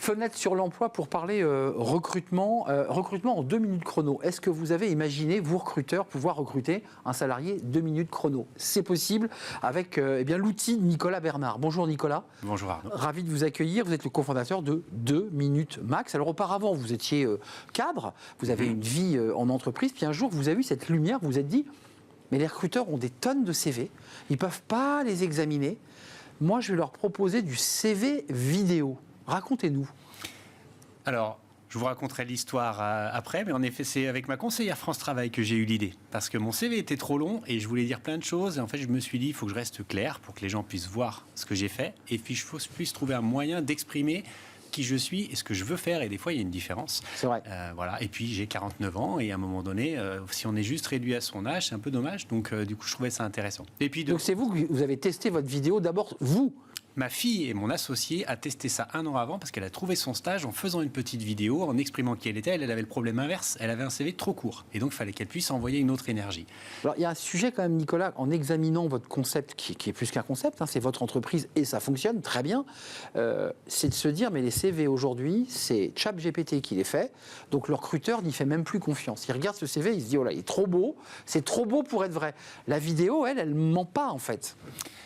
Fenêtre sur l'emploi pour parler recrutement. Recrutement en 2 minutes chrono. Est-ce que vous avez imaginé, vous recruteurs, pouvoir recruter un salarié 2 minutes chrono? C'est possible avec l'outil de Nicolas Bernard. Bonjour Nicolas. Bonjour Arnaud. Ravi de vous accueillir. Vous êtes le cofondateur de 2 minutes max. Alors auparavant, vous étiez cadre, vous avez une vie en entreprise, puis un jour, vous avez eu cette lumière, vous vous êtes dit, mais les recruteurs ont des tonnes de CV, ils ne peuvent pas les examiner. Moi, je vais leur proposer du CV vidéo. Racontez-nous. Alors, je vous raconterai l'histoire après, mais en effet, c'est avec ma conseillère France Travail que j'ai eu l'idée. Parce que mon CV était trop long et je voulais dire plein de choses. Et en fait, je me suis dit, il faut que je reste clair pour que les gens puissent voir ce que j'ai fait. Et puis, je puisse trouver un moyen d'exprimer qui je suis et ce que je veux faire. Et des fois, il y a une différence. C'est vrai. Voilà. Et puis, j'ai 49 ans. Et à un moment donné, si on est juste réduit à son âge, c'est un peu dommage. Donc, du coup, je trouvais ça intéressant. Et puis, donc, c'est vous que vous avez testé votre vidéo. D'abord, vous. Ma fille et mon associé a testé ça 1 an avant parce qu'elle a trouvé son stage en faisant une petite vidéo, en exprimant qui elle était. Elle avait le problème inverse, elle avait un CV trop court. Et donc, il fallait qu'elle puisse envoyer une autre énergie. Alors, il y a un sujet quand même, Nicolas, en examinant votre concept, qui est plus qu'un concept, c'est votre entreprise et ça fonctionne très bien, c'est de se dire, mais les CV aujourd'hui, c'est ChatGPT qui les fait, donc le recruteur n'y fait même plus confiance. Il regarde ce CV, il se dit, oh là, il est trop beau, c'est trop beau pour être vrai. La vidéo, elle ne ment pas en fait.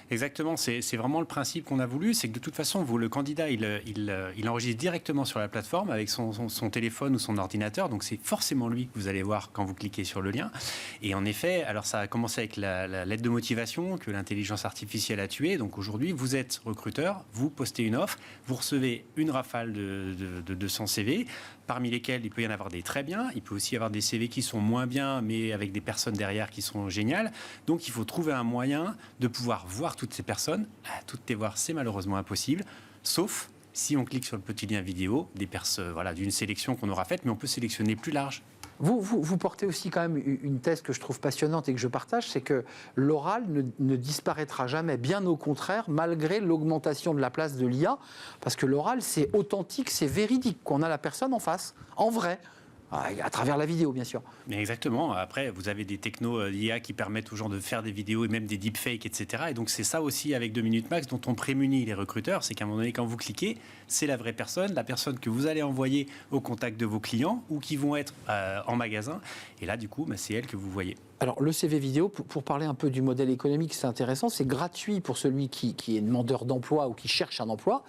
Exactement, c'est vraiment le principe qu'on a voulu, c'est que de toute façon, le candidat, il enregistre directement sur la plateforme avec son téléphone ou son ordinateur, donc c'est forcément lui que vous allez voir quand vous cliquez sur le lien. Et en effet, alors ça a commencé avec la lettre de motivation que l'intelligence artificielle a tuée, donc aujourd'hui, vous êtes recruteur, vous postez une offre, vous recevez une rafale de 200 CV, parmi lesquels il peut y en avoir des très bien, il peut aussi y avoir des CV qui sont moins bien, mais avec des personnes derrière qui sont géniales, donc il faut trouver un moyen de pouvoir voir toutes ces personnes, toutes les voir, c'est malheureusement impossible, sauf si on clique sur le petit lien vidéo d'une sélection qu'on aura faite, mais on peut sélectionner plus large. Vous portez aussi quand même une thèse que je trouve passionnante et que je partage, c'est que l'oral ne disparaîtra jamais, bien au contraire, malgré l'augmentation de la place de l'IA, parce que l'oral, c'est authentique, c'est véridique, qu'on a la personne en face, en vrai. À travers la vidéo, bien sûr. Mais exactement. Après, vous avez des technos d'IA qui permettent aux gens de faire des vidéos et même des deepfakes, etc. Et donc, c'est ça aussi avec 2 minutes max dont on prémunit les recruteurs. C'est qu'à un moment donné, quand vous cliquez, c'est la vraie personne, la personne que vous allez envoyer au contact de vos clients ou qui vont être en magasin. Et là, du coup, c'est elle que vous voyez. Alors, le CV vidéo, pour parler un peu du modèle économique, c'est intéressant, c'est gratuit pour celui qui est demandeur d'emploi ou qui cherche un emploi.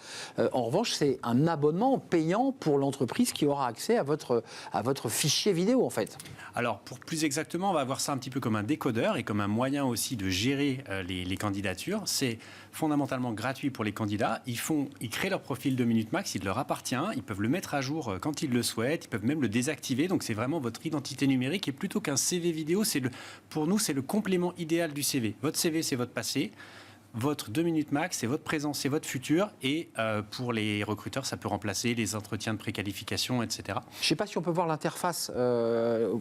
En revanche, c'est un abonnement payant pour l'entreprise qui aura accès à votre fichier vidéo, en fait. Alors, pour plus exactement, on va voir ça un petit peu comme un décodeur et comme un moyen aussi de gérer les candidatures. C'est fondamentalement gratuit pour les candidats. Ils créent leur profil 2 minutes max, il leur appartient, ils peuvent le mettre à jour quand ils le souhaitent, ils peuvent même le désactiver. Donc, c'est vraiment votre identité numérique et plutôt qu'un CV vidéo, pour nous, c'est le complément idéal du CV. Votre CV, c'est votre passé. Votre 2 minutes max, c'est votre présent, c'est votre futur. Et pour les recruteurs, ça peut remplacer les entretiens de préqualification, etc. Je ne sais pas si on peut voir l'interface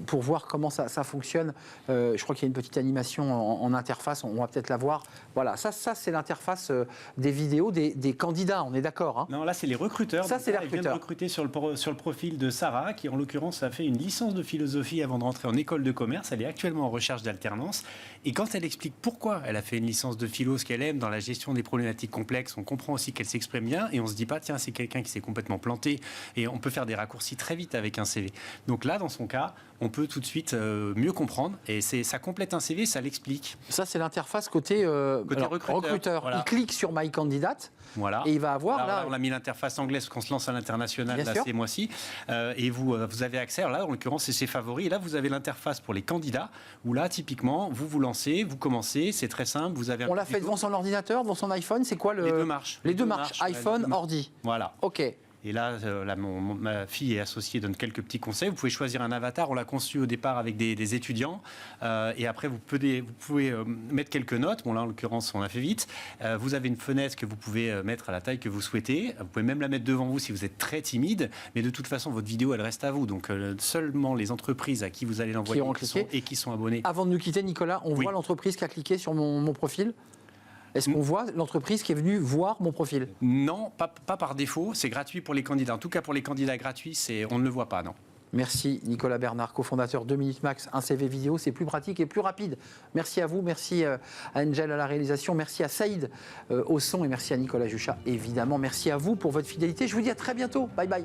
pour voir comment ça fonctionne. Je crois qu'il y a une petite animation en interface, on va peut-être la voir. Voilà, ça c'est l'interface des vidéos des candidats, on est d'accord, hein? Non, là, c'est les recruteurs. Ça, c'est les recruteurs. Ils viennent de recruter sur le profil de Sarah, qui en l'occurrence a fait une licence de philosophie avant de rentrer en école de commerce. Elle est actuellement en recherche d'alternance. Et quand elle explique pourquoi elle a fait une licence de philo, ce qu'elle aime dans la gestion des problématiques complexes, on comprend aussi qu'elle s'exprime bien et on se dit pas, tiens, c'est quelqu'un qui s'est complètement planté et on peut faire des raccourcis très vite avec un CV. Donc là, dans son cas, on peut tout de suite mieux comprendre et ça complète un CV, ça l'explique. Ça, c'est l'interface côté recruteur. Voilà. Il clique sur My Candidate. Voilà. Et il va avoir là, on a mis l'interface anglaise parce qu'on se lance à l'international ces mois-ci. Et vous avez accès. Alors là, en l'occurrence, c'est ses favoris. Et là, vous avez l'interface pour les candidats où là, typiquement, vous lancez, vous commencez. C'est très simple. Vous avez on l'a fait devant son ordinateur, devant son iPhone. C'est quoi les deux marches. Les deux marches. iPhone, ordi. Voilà. OK. Et là, ma fille est associée, donne quelques petits conseils. Vous pouvez choisir un avatar. On l'a conçu au départ avec des étudiants. Et après, vous pouvez mettre quelques notes. Bon, là, en l'occurrence, on a fait vite. Vous avez une fenêtre que vous pouvez mettre à la taille que vous souhaitez. Vous pouvez même la mettre devant vous si vous êtes très timide. Mais de toute façon, votre vidéo, elle reste à vous. Donc, seulement les entreprises à qui vous allez l'envoyer qui sont abonnés. Avant de nous quitter, Nicolas, on voit l'entreprise qui a cliqué sur mon profil. Est-ce qu'on voit l'entreprise qui est venue voir mon profil? Non, pas par défaut. C'est gratuit pour les candidats. En tout cas, pour les candidats gratuits, on ne le voit pas, non. Merci Nicolas Bernard, cofondateur 2 Minutes Max, un CV vidéo, c'est plus pratique et plus rapide. Merci à vous, merci à Angel à la réalisation, merci à Saïd au son et merci à Nicolas Juchat évidemment. Merci à vous pour votre fidélité, je vous dis à très bientôt, bye bye.